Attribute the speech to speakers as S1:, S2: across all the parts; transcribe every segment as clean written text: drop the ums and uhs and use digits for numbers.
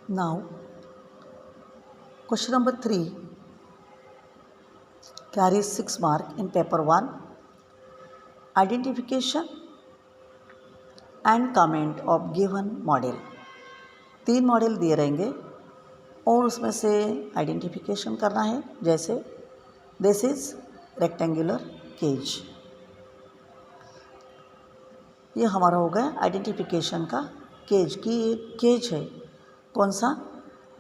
S1: Now, question number 3 carries 6 mark in paper 1. Identification and comment of given model. 3 model दिए रहेंगे और उसमें से आइडेंटिफिकेशन करना है। जैसे दिस इज रेक्टेंगुलर केज, ये हमारा हो गया आइडेंटिफिकेशन का केज की केज है। कौन सा?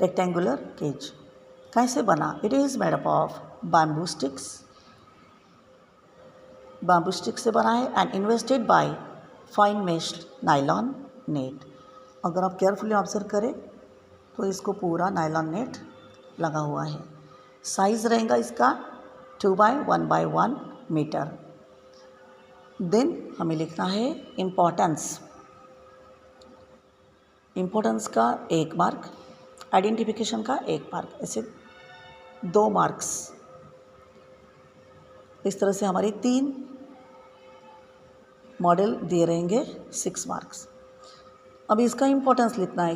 S1: Rectangular cage. कैसे बना? It is made up of bamboo sticks, bamboo stick से बना है and invested by fine meshed nylon net. अगर आप केयरफुली ऑब्जर्व करें तो इसको पूरा नायलॉन नेट लगा हुआ है। साइज़ रहेगा इसका 2 by 1 by 1 मीटर। देन हमें लिखना है इम्पोर्टेंस। इम्पोर्टेंस का 1 मार्क, आइडेंटिफिकेशन का 1 मार्क, ऐसे 2 मार्क्स। इस तरह से हमारी 3 मॉडल दिए रहेंगे 6 मार्क्स। अब इसका इम्पोर्टेंस लिखना है।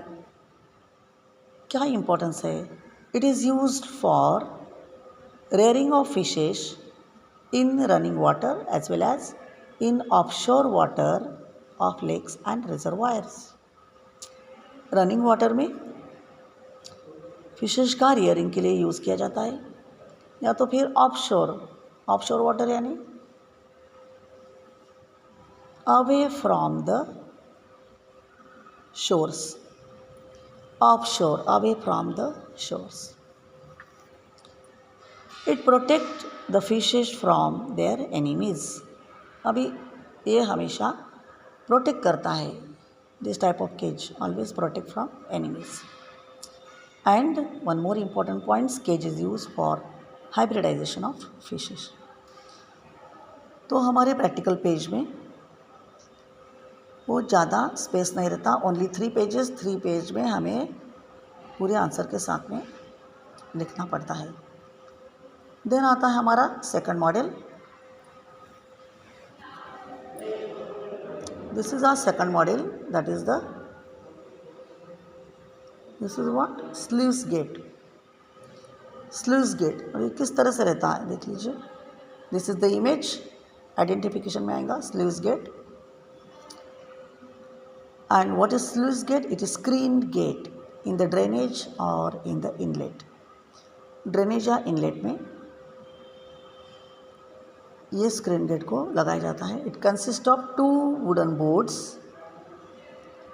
S1: क्या इम्पोर्टेंस है? It is used for rearing of fishes in running water as well as in offshore water of lakes and reservoirs. Running water में फिशेस का रियरिंग के लिए यूज़ किया जाता है, या तो फिर ऑफशोर, ऑफशोर वाटर यानी away from the shores, offshore, away from the shores. It protect the fishes from their enemies. अभी ये हमेशा प्रोटेक्ट करता है। This type of cage always protect from enemies. And one more important points, cage is use for hybridization of fishes. तो हमारे practical page में वो ज़्यादा स्पेस नहीं रहता, ओनली 3 पेजेस। 3 पेज में हमें पूरे आंसर के साथ में लिखना पड़ता है। देन आता है हमारा second model. This is our second model, that is the this is what sluice gate. Sluice gate और ये किस तरह से रहता है देख लीजिए। This is the image, identification में आएगा sluice gate. And what is sluice gate? It is screened gate in the drainage or in the inlet. Drainage या इनलेट में ये स्क्रीन गेट को लगाया जाता है। It consist of 2 wooden boards.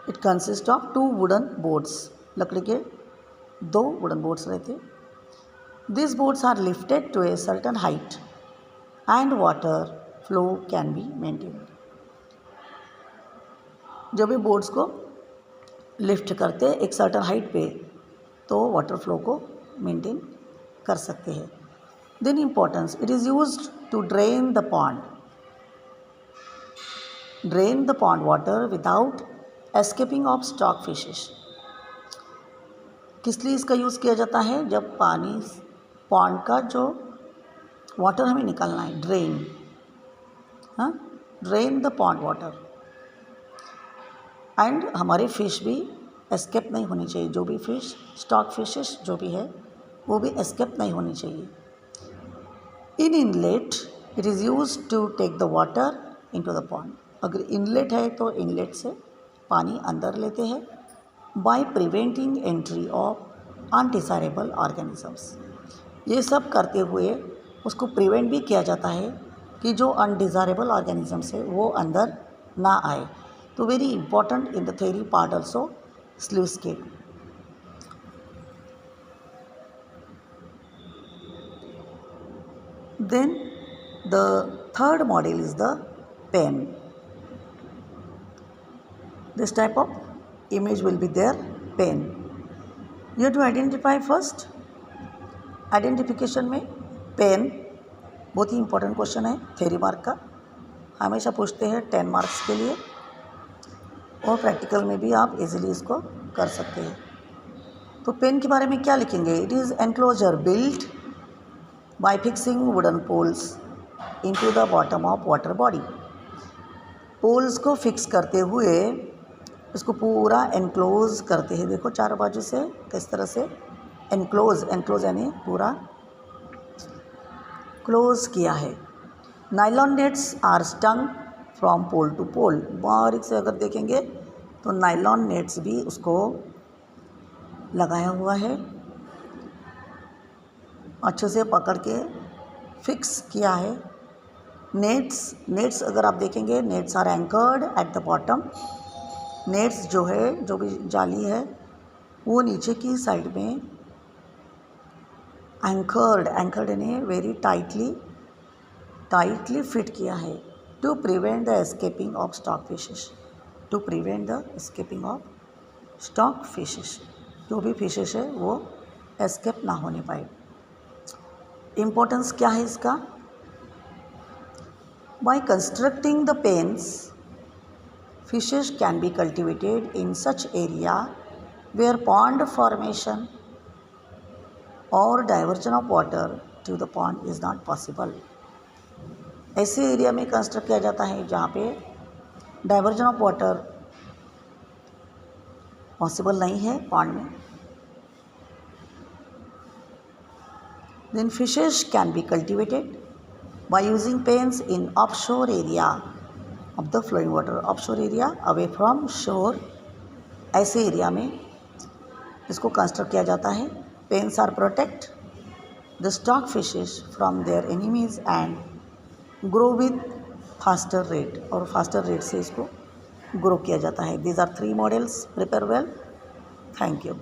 S1: It consist of 2 wooden boards. लकड़ी के 2 wooden boards रहते। This boards are lifted to a certain height and water flow can be maintained. जब ये बोर्ड्स को लिफ्ट करते एक सर्टन हाइट पे तो वाटर फ्लो को मेंटेन कर सकते हैं। Then importance, it is used to drain the pond. Drain the pond water without escaping of stock fishes. किस लिए इसका यूज़ किया जाता है? जब पानी पॉन्ड का जो वाटर हमें निकालना है, ड्रेन, हाँ, drain the pond water. And हमारी फ़िश भी एस्केप नहीं होनी चाहिए। जो भी फ़िश, स्टॉक फिशेस जो भी है वो भी एस्केप नहीं होनी चाहिए। In inlet it is use to take the water into the pond. अगर इनलेट है तो इनलेट से पानी अंदर लेते हैं by preventing entry of undesirable organisms. ये सब करते हुए उसको प्रिवेंट भी किया जाता है कि जो अनडिज़ायरेबल ऑर्गेनिजम्स है वो अंदर ना आए। तो very important in the theory part also, sluice gate. Then the third model is the pen. This type of image will be there, pen. You have to identify first. Identification में pen बहुत ही important question है, theory mark का। हमेशा पूछते हैं 10 marks के लिए, और प्रैक्टिकल में भी आप इजीली इसको कर सकते हैं। तो पेन के बारे में क्या लिखेंगे? It is enclosure built by fixing wooden poles into the bottom of water body. Poles को फिक्स करते हुए इसको पूरा एनक्लोज करते हैं। देखो चारों बाजू से किस तरह से एनक्लोज यानी पूरा क्लोज किया है। Nylon nets are strung from pole to pole. बारीक से अगर देखेंगे तो नाइलॉन नेट्स भी उसको लगाया हुआ है, अच्छे से पकड़ के फिक्स किया है। नेट्स अगर आप देखेंगे, nets are anchored at the bottom. Nets जो है, जो भी जाली है, वो नीचे की साइड में एंकर्ड यानी वेरी टाइटली फिट किया है to prevent the escaping of stock fishes. जो भी फिशेस है वो एस्केप ना होने पाए। इम्पोर्टेंस क्या है इसका? By constructing the pens, fishes can be cultivated in such area where pond formation or diversion of water to the pond is not possible। ऐसे एरिया में कंस्ट्रक्ट किया जाता है जहाँ पे डाइवर्जन ऑफ वाटर पॉसिबल नहीं है पॉन्ड में। Then fishes can be cultivated by using pens in offshore area of the flowing water। Offshore area away from shore, ऐसे एरिया में इसको कंस्ट्रक्ट किया जाता है। Pens are protect the stock fishes from their enemies and grow with faster rate, और faster rate से इसको grow किया जाता है। These are 3 models. Prepare well. Thank you.